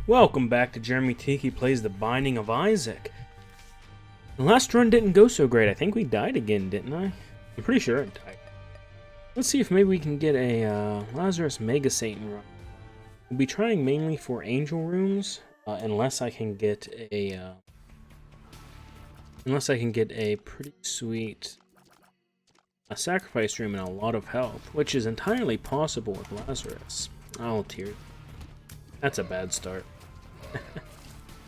Welcome back to JeremyTiki Plays The Binding of Isaac. The last run didn't go so great. I think we died again, didn't I? I'm pretty sure I died. Let's see if maybe we can get a Lazarus Mega Satan run. We'll be trying mainly for angel rooms, unless I can get a pretty sweet sacrifice room and a lot of health, which is entirely possible with Lazarus. Oh, tears. That's a bad start.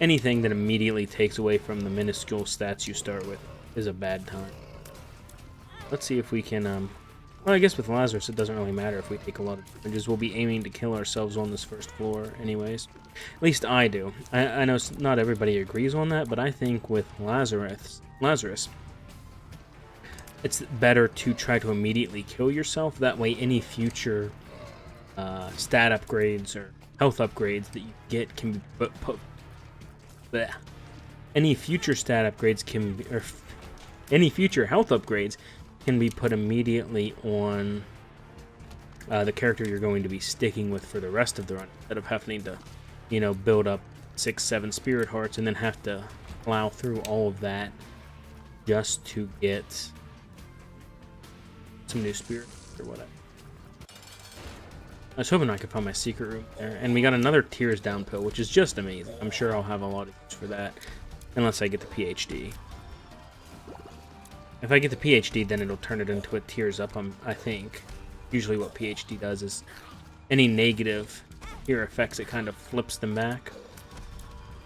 Anything that immediately takes away from the minuscule stats you start with is a bad time. Let's see if we can, well, I guess with Lazarus it doesn't really matter if we take a lot of damages. We'll be aiming to kill ourselves on this first floor anyways. At least I do. I know not everybody agrees on that, but I think with Lazarus, it's better to try to immediately kill yourself. That way any future stat upgrades or health upgrades that you get can be any future stat upgrades can be, or any future health upgrades can be put immediately on the character you're going to be sticking with for the rest of the run, instead of having to, you know, build up 6-7 spirit hearts and then have to plow through all of that just to get some new spirit or whatever. I was hoping I could find my secret room there. And we got another Tears Down pill, which is just amazing. I'm sure I'll have a lot of use for that. Unless I get the PhD. If I get the PhD, then it'll turn it into a Tears Up, I think. Usually what PhD does is any negative here effects, it kind of flips them back.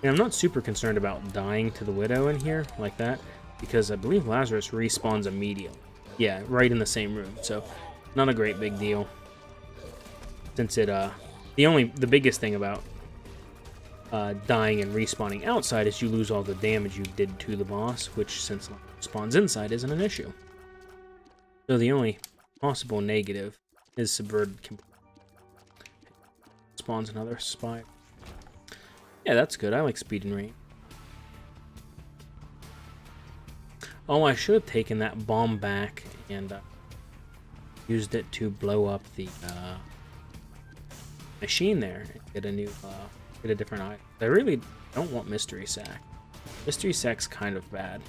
And I'm not super concerned about dying to the Widow in here, like that. Because I believe Lazarus respawns immediately. Yeah, right in the same room. So, not a great big deal. Since it, the biggest thing about dying and respawning outside is you lose all the damage you did to the boss, which since it spawns inside isn't an issue. So the only possible negative is subverted completely. Spawns another spy. Yeah, that's good. I like speed and range. Oh, I should have taken that bomb back and used it to blow up the machine there and get a new, get a different item. I really don't want Mystery Sack. Mystery Sack's kind of bad.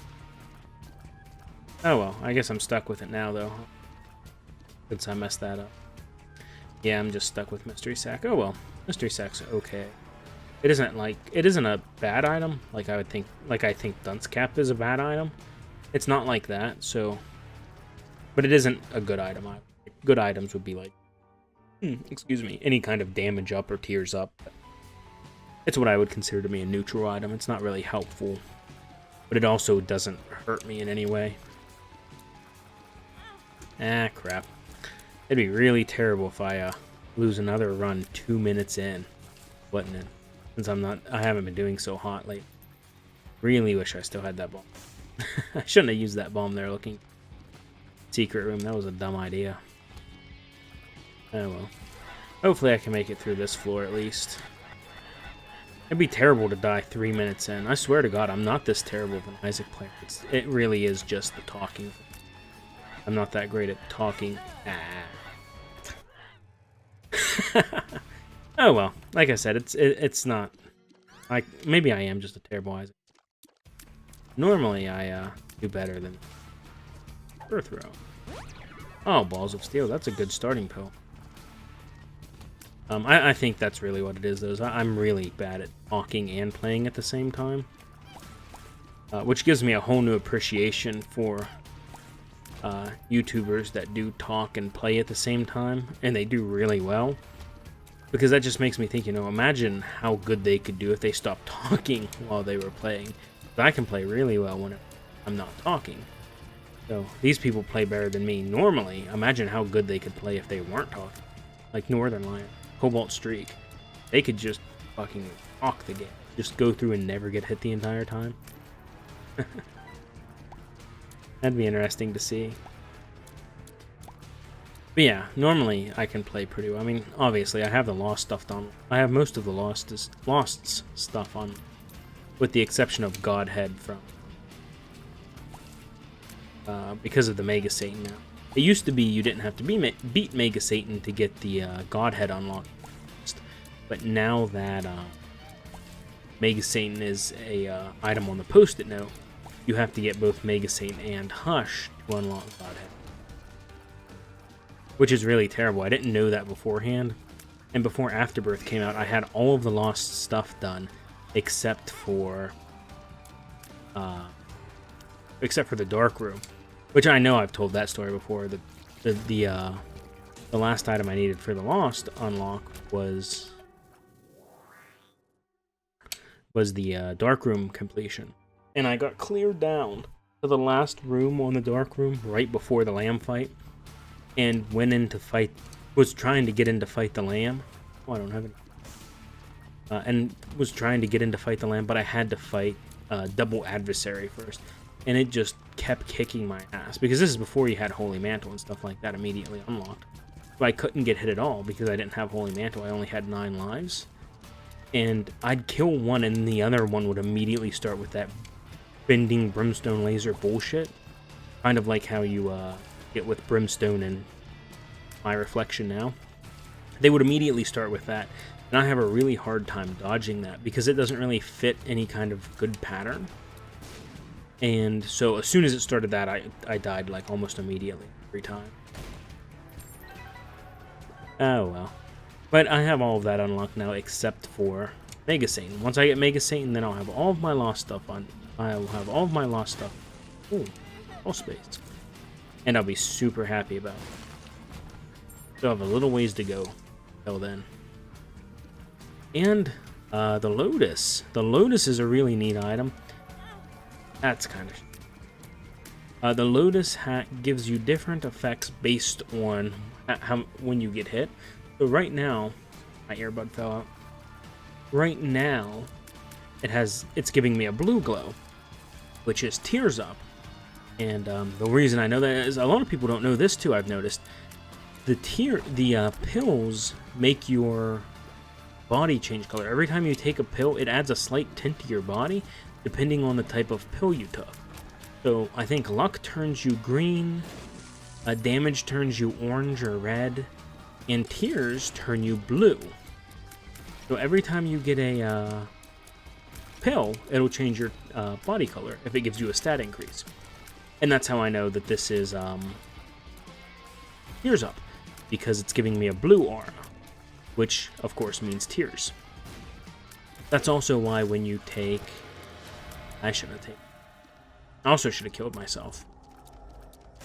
Oh well, I guess I'm stuck with it now though, since I messed that up. Yeah, I'm just stuck with Mystery Sack. Oh well, Mystery Sack's okay. It isn't a bad item like I think Dunce Cap is a bad item. It's not like that, so, but it isn't a good item. Good items would be like, excuse me, any kind of damage up or tears up. It's what I would consider to be a neutral item. It's not really helpful, but it also doesn't hurt me in any way. Ah, crap. It'd be really terrible if I lose another run 2 minutes in, wouldn't it? Since I haven't been doing so hot lately. Really wish I still had that bomb. I shouldn't have used that bomb there looking. Secret room, that was a dumb idea. Oh well. Hopefully I can make it through this floor at least. It'd be terrible to die 3 minutes in. I swear to God, I'm not this terrible of an Isaac player. It really is just the talking. I'm not that great at talking. Oh well, like I said, it's not. Maybe I am just a terrible Isaac. Normally I do better than Earth Row. Oh, Balls of Steel. That's a good starting pill. I think that's really what it is, though. I'm really bad at talking and playing at the same time. Which gives me a whole new appreciation for YouTubers that do talk and play at the same time, and they do really well. Because that just makes me think, you know, imagine how good they could do if they stopped talking while they were playing. But I can play really well when I'm not talking. So, these people play better than me normally. Imagine how good they could play if they weren't talking. Like Northern Lion. Cobalt Streak. They could just fucking talk the game. Just go through and never get hit the entire time. That'd be interesting to see. But yeah, normally I can play pretty well. I mean, obviously I have the Lost stuff on. I have most of the Lost's stuff on. With the exception of Godhead from... because of the Mega Satan now. It used to be you didn't have to beat Mega Satan to get the Godhead unlocked. But now that Mega Satan is a item on the post-it note, you have to get both Mega Satan and Hush to unlock Godhead. Which is really terrible. I didn't know that beforehand. And before Afterbirth came out, I had all of the lost stuff done, except for the Dark Room, which I know I've told that story before. The last item I needed for the Lost unlock was the Dark Room completion, and I got cleared down to the last room on the Dark Room right before the Lamb fight, and went in to fight. Was trying to get in to fight the Lamb. Oh, I don't have it. And was trying to get in to fight the Lamb, but I had to fight Double Adversary first. And it just kept kicking my ass. Because this is before you had Holy Mantle and stuff like that immediately unlocked. But I couldn't get hit at all because I didn't have Holy Mantle. I only had 9 lives. And I'd kill one and the other one would immediately start with that bending brimstone laser bullshit. Kind of like how you get with Brimstone and My Reflection now. They would immediately start with that. And I have a really hard time dodging that because it doesn't really fit any kind of good pattern. And so as soon as it started that, I died like almost immediately every time. Oh well. But I have all of that unlocked now except for Mega Satan. Once I get Mega Satan, then I'll have all of my lost stuff on. I'll have all of my lost stuff. Ooh, all space. And I'll be super happy about it. Still have a little ways to go till then. And the Lotus. The Lotus is a really neat item. That's kind of... the Lotus hat gives you different effects based on how when you get hit. So right now... My earbud fell out. Right now, it's giving me a blue glow, which is Tears Up. And the reason I know that is a lot of people don't know this too, I've noticed. The pills make your body change color. Every time you take a pill, it adds a slight tint to your body, depending on the type of pill you took. So I think luck turns you green, damage turns you orange or red, and tears turn you blue. So every time you get a pill, it'll change your body color if it gives you a stat increase. And that's how I know that this is Tears Up, because it's giving me a blue aura, which of course means tears. That's also why when you take... I shouldn't have taken... I also should have killed myself.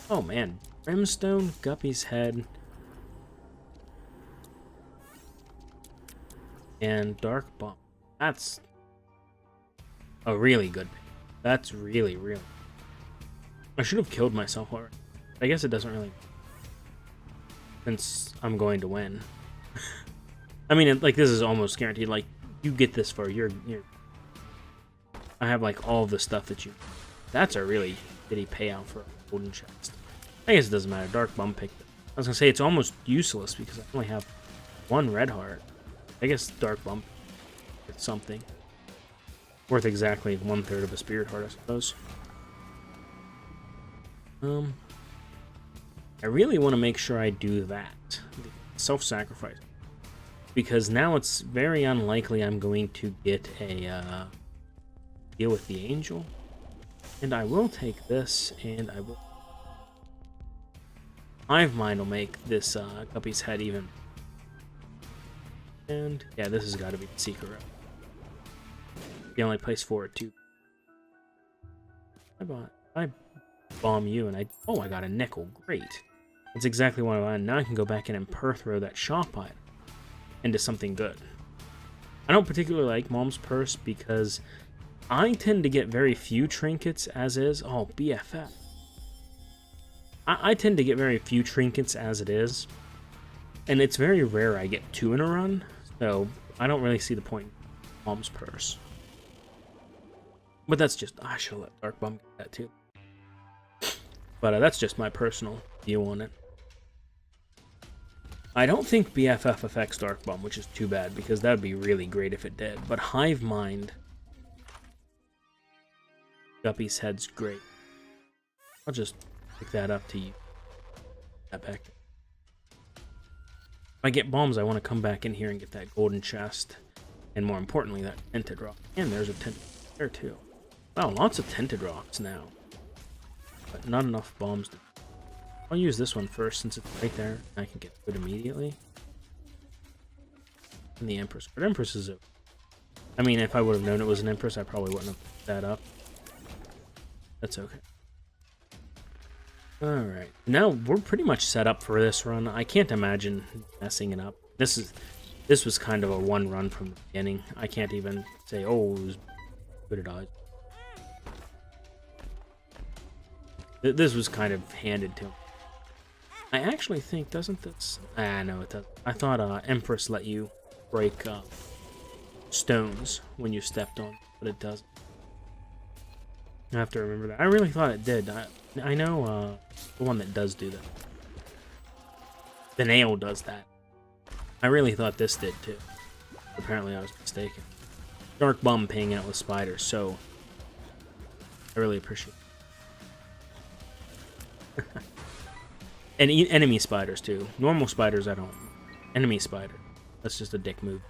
Oh man, Brimstone, Guppy's Head, and Dark Bomb. That's a really good pick. That's really, really... I should have killed myself already. I guess it doesn't really... Since I'm going to win. I mean, like, this is almost guaranteed. Like, you get this for you're... I have, like, all of the stuff that you... That's a really shitty payout for a golden chest. I guess it doesn't matter. Dark Bum picked it. I was gonna say, it's almost useless because I only have 1 red heart. I guess Dark Bump is something. Worth exactly 1/3 of a spirit heart, I suppose. I really want to make sure I do that. Self-sacrifice. Because now it's very unlikely I'm going to get a deal with the angel. And I will take this, and I will... Hive Mind will make this Guppy's Head even. And yeah, this has got to be the secret route. The only place for it too. I bomb you, and I got a nickel. Great. That's exactly what I want. Now I can go back in and throw that shop item into something good. I don't particularly like Mom's Purse because I tend to get very few trinkets as is. Oh, BFF. I tend to get very few trinkets as it is. And it's very rare I get 2 in a run. So I don't really see the point in Mom's Purse. But that's just... I should let Dark Bum get that too. But that's just my personal view on it. I don't think BFF affects Dark Bum, which is too bad, because that would be really great if it did. But Hive Mind... Guppy's Head's great. I'll just pick that up to you. That back. If I get bombs, I want to come back in here and get that golden chest. And more importantly, that tinted rock. And there's a tinted there too. Wow, lots of tinted rocks now. But not enough bombs. I'll use this one first since it's right there. I can get to it immediately. And the Empress. But Empress is a... I mean, if I would have known it was an Empress, I probably wouldn't have put that up. That's okay. Alright. Now, we're pretty much set up for this run. I can't imagine messing it up. This was kind of a one run from the beginning. I can't even say, oh, it was good odds. This was kind of handed to him. I actually think, doesn't this... no, it doesn't. I thought Empress let you break stones when you stepped on, but it doesn't. I have to remember that. I really thought it did. I know the one that does do that. The nail does that. I really thought this did too. Apparently I was mistaken. Dark Bum paying out with spiders, so I really appreciate it. And enemy spiders too. Normal spiders I don't. Enemy spider. That's just a dick move.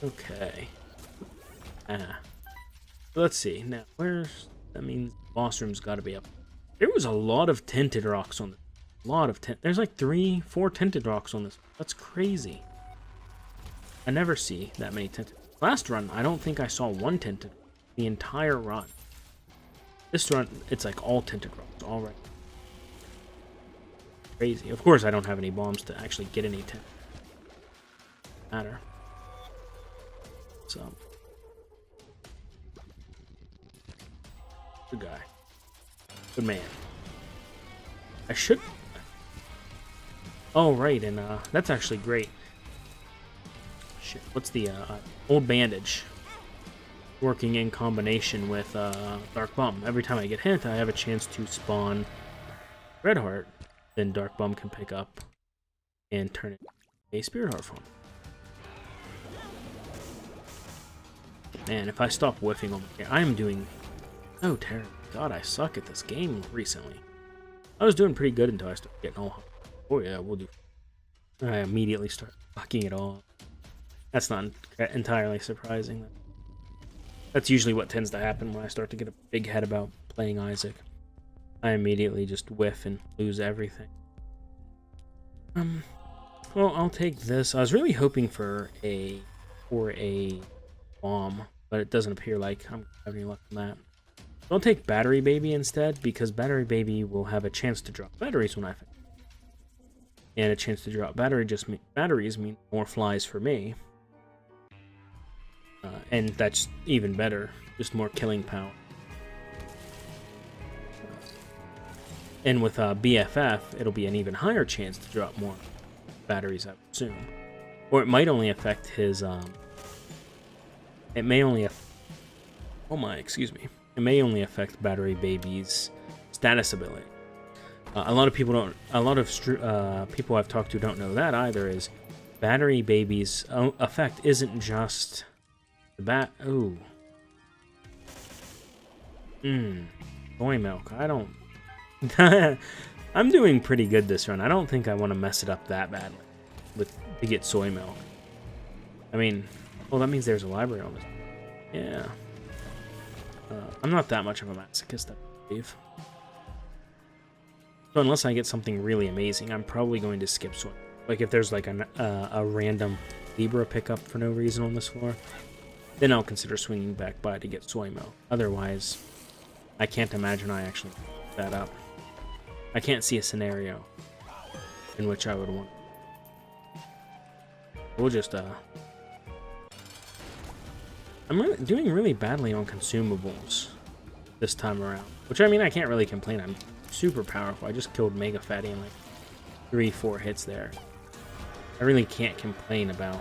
Okay. Let's see. Now, where's... That means boss room's got to be up. There was a lot of tinted rocks on this. A lot of tint. There's like 3-4 tinted rocks on this. That's crazy. I never see that many tinted. Last run, I don't think I saw one tinted. The entire run. This run, it's like all tinted rocks. All right. Crazy. Of course, I don't have any bombs to actually get any tint. Matter. So. Good guy. Good man. I should... Oh, right, and that's actually great. Shit, what's the old bandage? Working in combination with Dark Bum. Every time I get hit, I have a chance to spawn Red Heart. Then Dark Bum can pick up and turn it into a Spirit Heart form. Man, if I stop whiffing on here, I am doing so terrible. God, I suck at this game recently. I was doing pretty good until I started getting all... Oh yeah, we'll do... I immediately start fucking it all. That's not entirely surprising. That's usually what tends to happen when I start to get a big head about playing Isaac. I immediately just whiff and lose everything. Well, I'll take this. I was really hoping for a bomb, but it doesn't appear like I'm having any luck on that. I'll take Battery Baby instead, because Battery Baby will have a chance to drop batteries when I finish. And a chance to drop batteries mean more flies for me. And that's even better, just more killing power. And with BFF, it'll be an even higher chance to drop more batteries, I would assume. Or it might only affect his, it may only It may only affect Battery Baby's status ability. A lot of people people I've talked to don't know that either, is Battery Baby's effect isn't just the Soy milk. I don't... I'm doing pretty good this run. I don't think I want to mess it up that badly to get soy milk. I mean, well, that means there's a library on this. Yeah. I'm not that much of a masochist, I believe. So unless I get something really amazing, I'm probably going to skip soy. Like if there's like a random Libra pickup for no reason on this floor, then I'll consider swinging back by to get soy milk. Otherwise, I can't imagine I actually pick that up. I can't see a scenario in which I would want. We'll just I'm doing really badly on consumables this time around. Which, I mean, I can't really complain. I'm super powerful. I just killed Mega Fatty in like 3-4 hits there. I really can't complain about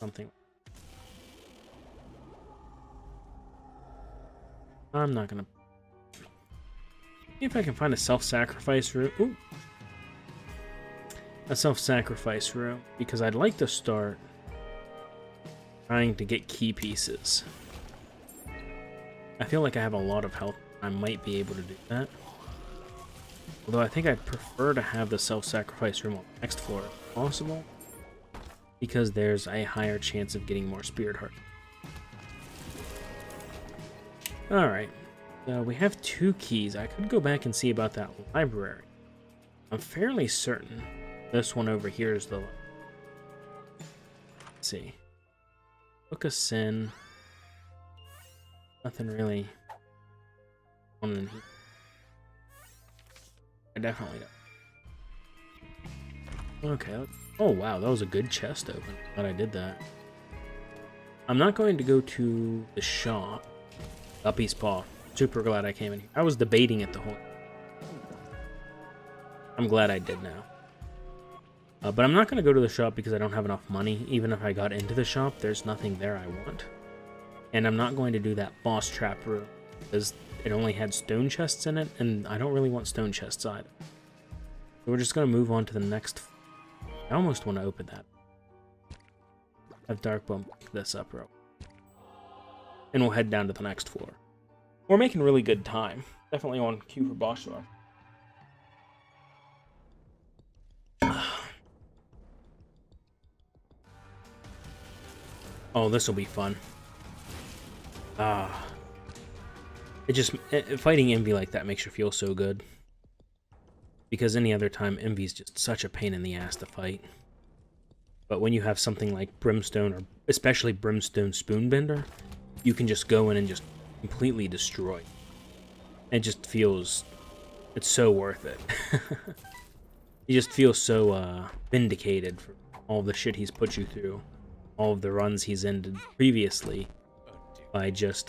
something. I'm not gonna... See if I can find a self-sacrifice room. Ooh. A self-sacrifice room, because I'd like to start trying to get key pieces. I feel like I have a lot of health. I might be able to do that. Although I think I'd prefer to have the self-sacrifice room on the next floor if possible. because there's a higher chance of getting more spirit heart. Alright, so we have 2 keys. I could go back and see about that library. I'm fairly certain this one over here is the... Let's see. Book of Sin. Nothing really on in here. I definitely don't. Okay. Oh, wow. That was a good chest open. Glad I did that. I'm not going to go to the shop. Guppy's Paw. Super glad I came in here. I was debating it the whole... I'm glad I did now. But I'm not going to go to the shop because I don't have enough money. Even if I got into the shop, there's nothing there I want. And I'm not going to do that boss trap room because it only had stone chests in it, and I don't really want stone chests either. So we're just going to move on to the next... I almost want to open that. Have Darkbone pick this up real quick. And we'll head down to the next floor. We're making really good time. Definitely on cue for boss rush. Oh, this will be fun. Fighting Envy like that makes you feel so good. Because any other time, Envy's just such a pain in the ass to fight. But when you have something like Brimstone, or especially Brimstone Spoonbender, you can just go in and just completely destroy. It just feels... It's so worth it. You just feel so vindicated for all the shit he's put you through. All of the runs he's ended previously. By just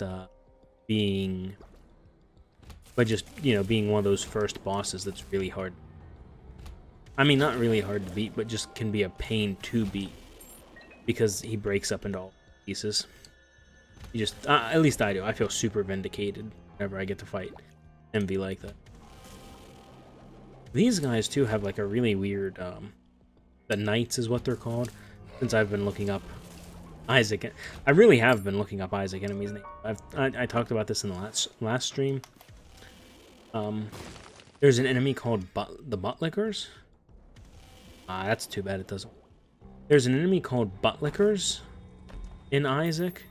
being... being one of those first bosses that's really hard. I mean, not really hard to beat, but just can be a pain to beat. Because he breaks up into all pieces. You just, at least I do, I feel super vindicated whenever I get to fight Envy like that. These guys, too, have like a really weird, the Knights is what they're called. Since I've been looking up Isaac. I really have been looking up Isaac enemies' names. I talked about this in the last stream. There's an enemy called the Buttlickers. That's too bad it doesn't. There's an enemy called Buttlickers in Isaac.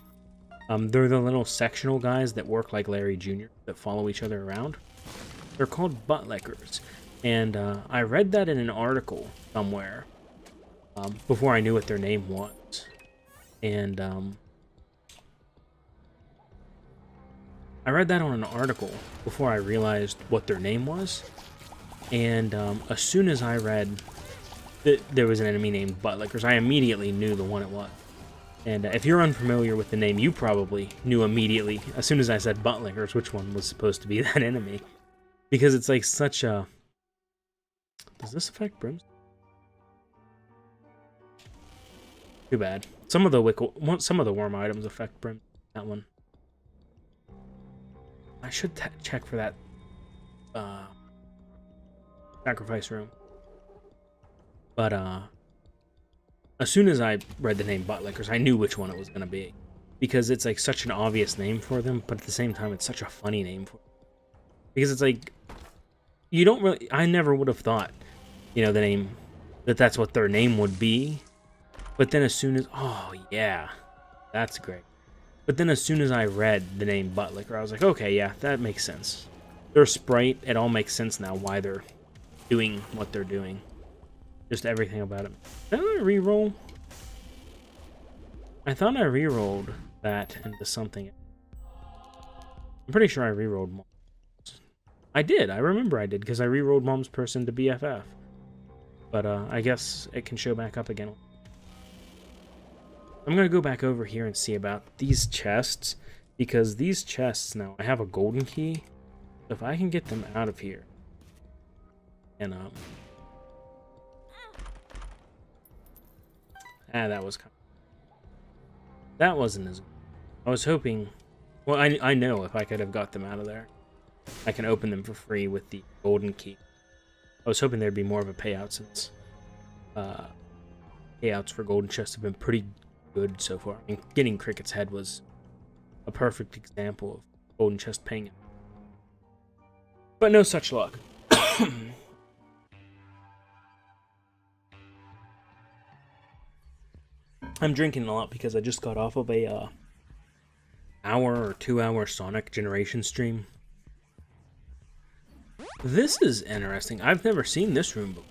They're the little sectional guys that work like Larry Jr. that follow each other around. They're called Buttlickers. And I read that in an article somewhere before I knew what their name was. And I read that on an article before I realized what their name was. And as soon as I read that there was an enemy named Buttlickers, I immediately knew the one it was. And if you're unfamiliar with the name, you probably knew immediately, as soon as I said Buttlickers, which one was supposed to be that enemy. Because it's like such a... Does this affect Brimstone? Too bad. Some of the worm items affect Brim. That one. I should check for that sacrifice room. But as soon as I read the name Buttlickers, I knew which one it was gonna be, because it's like such an obvious name for them, but at the same time, it's such a funny name for them. Because it's like you don't really. I never would have thought, the name that's what their name would be. But then as soon as, oh yeah, that's great. But then as soon as I read the name Buttlicker, I was like, okay, yeah, that makes sense. Their sprite, it all makes sense now why they're doing what they're doing. Just everything about it. Did I reroll? I thought I rerolled that into something. I'm pretty sure I rerolled Mom's. I did, I remember I did, because I rerolled Mom's person to BFF. But I guess it can show back up again. I'm going to go back over here and see about these chests, because these chests now, I have a golden key. So if I can get them out of here, and that was kind of, that wasn't as, I was hoping, well, I know if I could have got them out of there, I can open them for free with the golden key. I was hoping there'd be more of a payout, since payouts for golden chests have been pretty good so far. I mean, getting Cricket's head was a perfect example of golden chest paying. But no such luck. I'm drinking a lot because I just got off of a hour or 2 hour Sonic Generation stream. This is interesting. I've never seen this room before.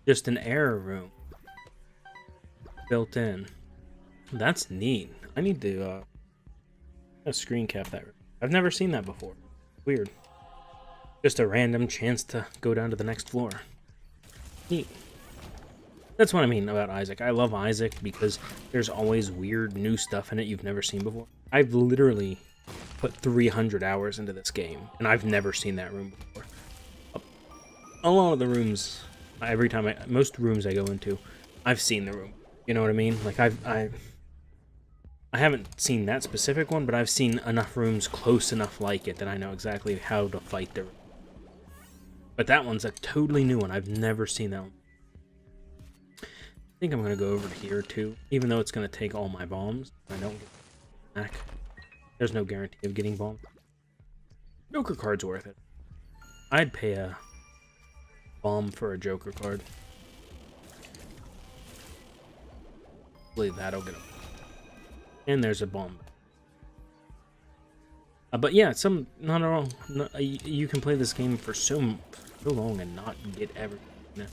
Just an error room. Built in. That's neat. I need to screen cap that room. I've never seen that before. Weird. Just a random chance to go down to the next floor. Neat. That's what I mean about Isaac. I love Isaac because there's always weird new stuff in it you've never seen before. I've literally put 300 hours into this game, and I've never seen that room before. A lot of the rooms, most rooms I go into, I've seen the room. You know what I mean? Like I haven't seen that specific one, but I've seen enough rooms close enough like it that I know exactly how to fight the room. But that one's a totally new one. I've never seen that one. I think I'm going to go over to here too, even though it's going to take all my bombs. I don't get back. There's no guarantee of getting bombed. Joker card's worth it. I'd pay a bomb for a Joker card. Hopefully that'll get him. And there's a bomb. But yeah, not at all. You can play this game for so long and not get everything. You know?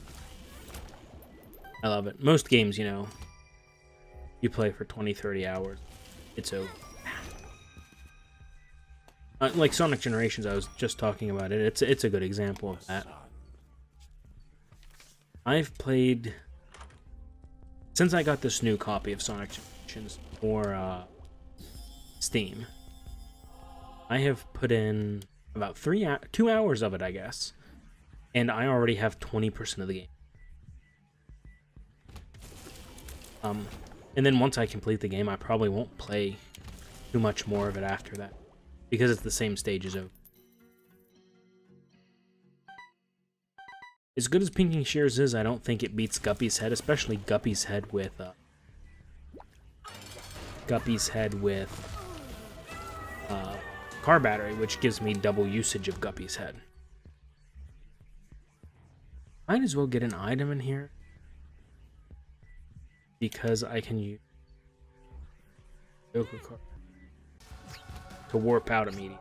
I love it. Most games, you know, you play for 20-30 hours. It's over. Like Sonic Generations, I was just talking about it. It's a good example of that. I've played since I got this new copy of Sonic Generations for Steam. I have put in about 2 hours of it, I guess, and I already have 20% of the game. And then once I complete the game, I probably won't play too much more of it after that, because it's the same stages over. As good as Pinking Shears is, I don't think it beats Guppy's Head, especially Guppy's Head with Car Battery, which gives me double usage of Guppy's Head. Might as well get an item in here, because I can use Joker card to warp out immediately.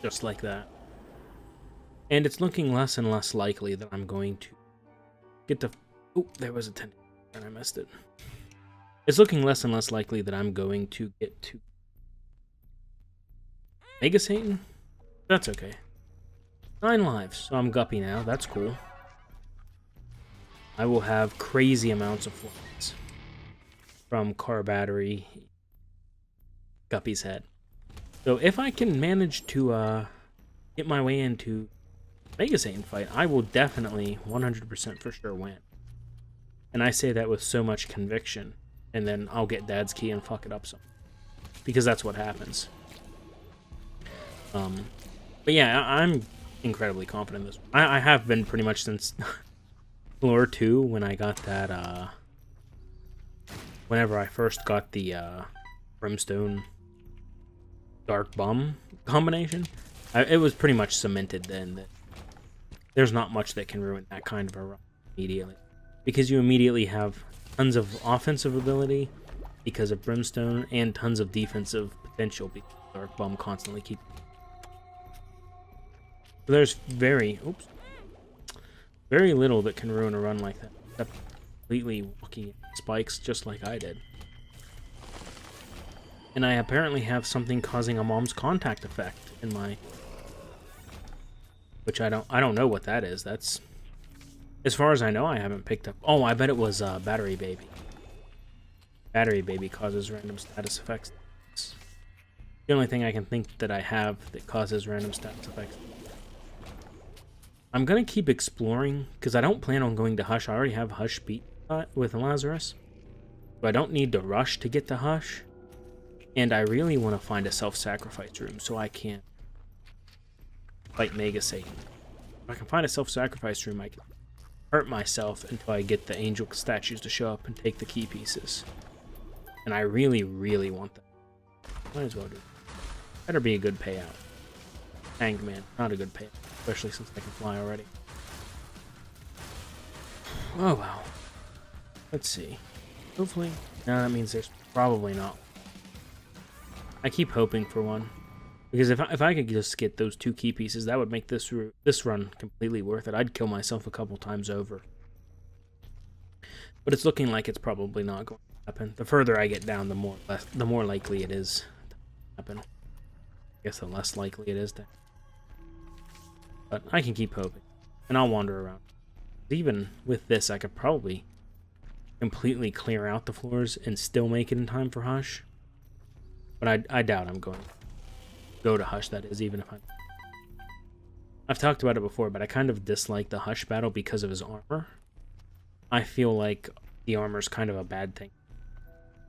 Just like that. And it's looking less and less likely that I'm going to get the... Oh, there was a 10 and I missed it. It's looking less and less likely that I'm going to get to Mega Satan? That's okay. 9 lives, so I'm Guppy now. That's cool. I will have crazy amounts of flies from Car Battery, Guppy's Head. So if I can manage to get my way into Mega Satan fight, I will definitely 100% for sure win. And I say that with so much conviction, and then I'll get Dad's key and fuck it up some, because that's what happens. But yeah, I'm incredibly confident in this. I have been pretty much since Floor 2, when I got that, whenever I first got the Brimstone Dark Bum combination. It was pretty much cemented then that there's not much that can ruin that kind of a run immediately, because you immediately have tons of offensive ability because of Brimstone and tons of defensive potential because Dark Bum constantly keeps. So there's very little that can ruin a run like that, except completely walking spikes just like I did. And I apparently have something causing a mom's contact effect in my, which I don't know what that is. That's, as far as I know, I haven't picked up. Oh, I bet it was Battery Baby. Battery Baby causes random status effects. It's the only thing I can think that I have that causes random status effects. I'm gonna keep exploring because I don't plan on going to Hush. I already have Hush beat with Lazarus, so I don't need to rush to get to Hush. And I really want to find a self-sacrifice room so I can fight Mega Satan. If I can find a self-sacrifice room, I can hurt myself until I get the angel statues to show up and take the key pieces. And I really, really want that. Might as well do it. Better be a good payout. Hangman, not a good payout, especially since I can fly already. Oh well. Let's see. Hopefully. No, that means there's probably not. I keep hoping for one. Because if I could just get those 2 key pieces, that would make this run completely worth it. I'd kill myself a couple times over. But it's looking like it's probably not going to happen. The further I get down, the more likely it is to happen. I guess the less likely it is to. But I can keep hoping. And I'll wander around. Even with this, I could probably completely clear out the floors and still make it in time for Hush. But I doubt I'm going to go to Hush, that is, even if I've talked about it before, but I kind of dislike the Hush battle because of his armor. I feel like the armor's kind of a bad thing.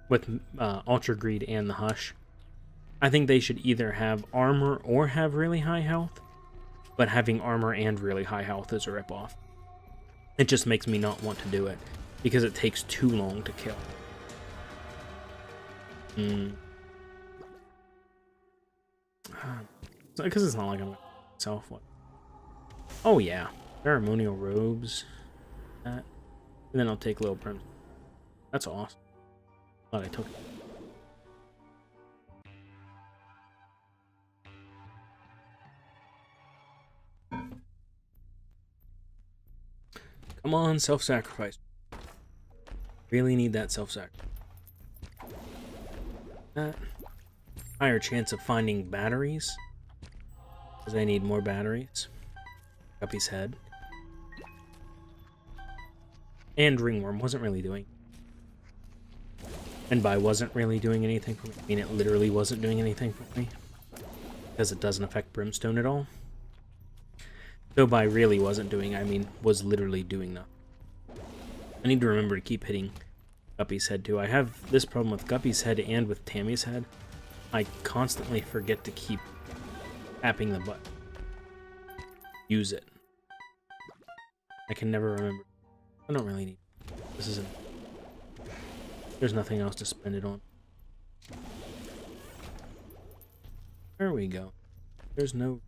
With Ultra Greed and the Hush, I think they should either have armor or have really high health, but having armor and really high health is a ripoff. It just makes me not want to do it, because it takes too long to kill. Because it's not like I'm myself. What? Oh yeah, ceremonial robes. That, and then I'll take little prims. That's awesome. Glad I took it. Come on, self-sacrifice. Really need that self-sacrifice. Higher chance of finding batteries. Because I need more batteries. Guppy's head. And ringworm wasn't really doing. And by wasn't really doing anything for me, I mean it literally wasn't doing anything for me. Because it doesn't affect brimstone at all. So by really wasn't doing, I mean was literally doing nothing. I need to remember to keep hitting Guppy's head too. I have this problem with Guppy's head and with Tammy's head. I constantly forget to keep tapping the button. Use it. I can never remember. I don't really need it. This isn't. There's nothing else to spend it on. There we go. There's no.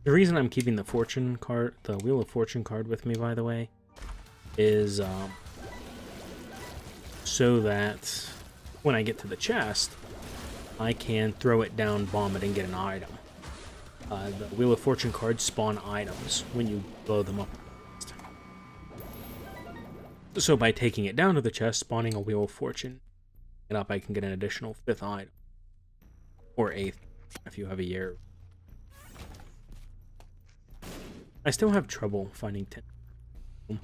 The reason I'm keeping the fortune card, the Wheel of Fortune card with me, by the way, is so that when I get to the chest, I can throw it down, bomb it, and get an item. The Wheel of Fortune cards spawn items when you blow them up. So by taking it down to the chest, spawning a Wheel of Fortune, it up, I can get an additional 5th item. Or 8th, if you have a year. I still have trouble finding 10.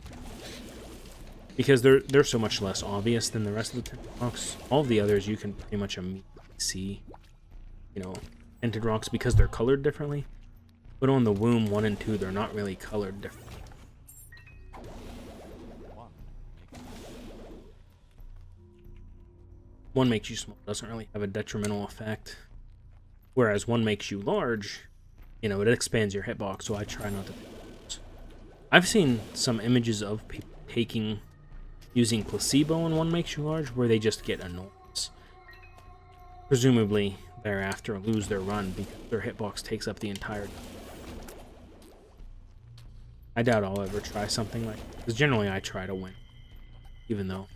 Because they're so much less obvious than the rest of the tinted rocks. All of the others you can pretty much immediately see, you know, tinted rocks because they're colored differently. But on the Womb 1 and 2, they're not really colored differently. One makes you small, doesn't really have a detrimental effect. Whereas one makes you large, you know, it expands your hitbox, so I try not to. I've seen some images of people using placebo and one makes you large, where they just get enormous. Presumably, thereafter lose their run because their hitbox takes up the entire. I doubt I'll ever try something like that, because generally I try to win, even though,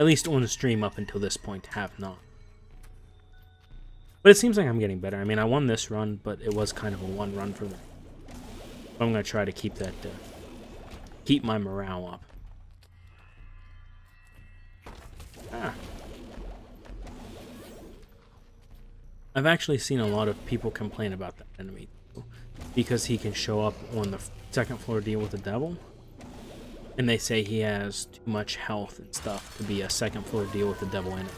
at least on the stream up until this point, have not. But it seems like I'm getting better. I mean, I won this run, but it was kind of a one run for me. I'm going to try to keep that, keep my morale up. I've actually seen a lot of people complain about that enemy, because he can show up on the second floor deal with the devil. And they say he has too much health and stuff to be a second floor deal with the devil in it.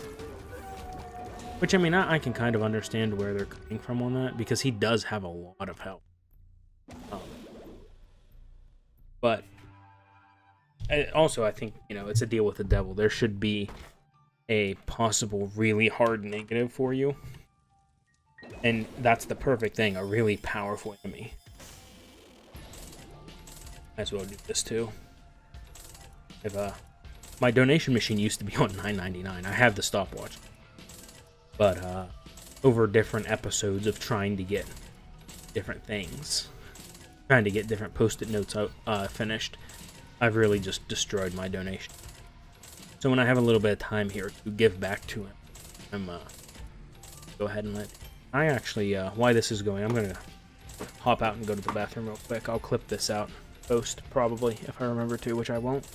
Which, I mean, I can kind of understand where they're coming from on that, because he does have a lot of health. But also, I think, you know, it's a deal with the devil. There should be a possible really hard negative for you. And that's the perfect thing, a really powerful enemy. Might as well do this too. If my donation machine used to be on $9.99. I have the stopwatch. But over different episodes of trying to get different things, trying to get different post-it notes finished, I've really just destroyed my donation. So when I have a little bit of time here to give back to him, I'm go ahead and let. I actually why this is going. I'm gonna hop out and go to the bathroom real quick. I'll clip this out post probably if I remember to, which I won't.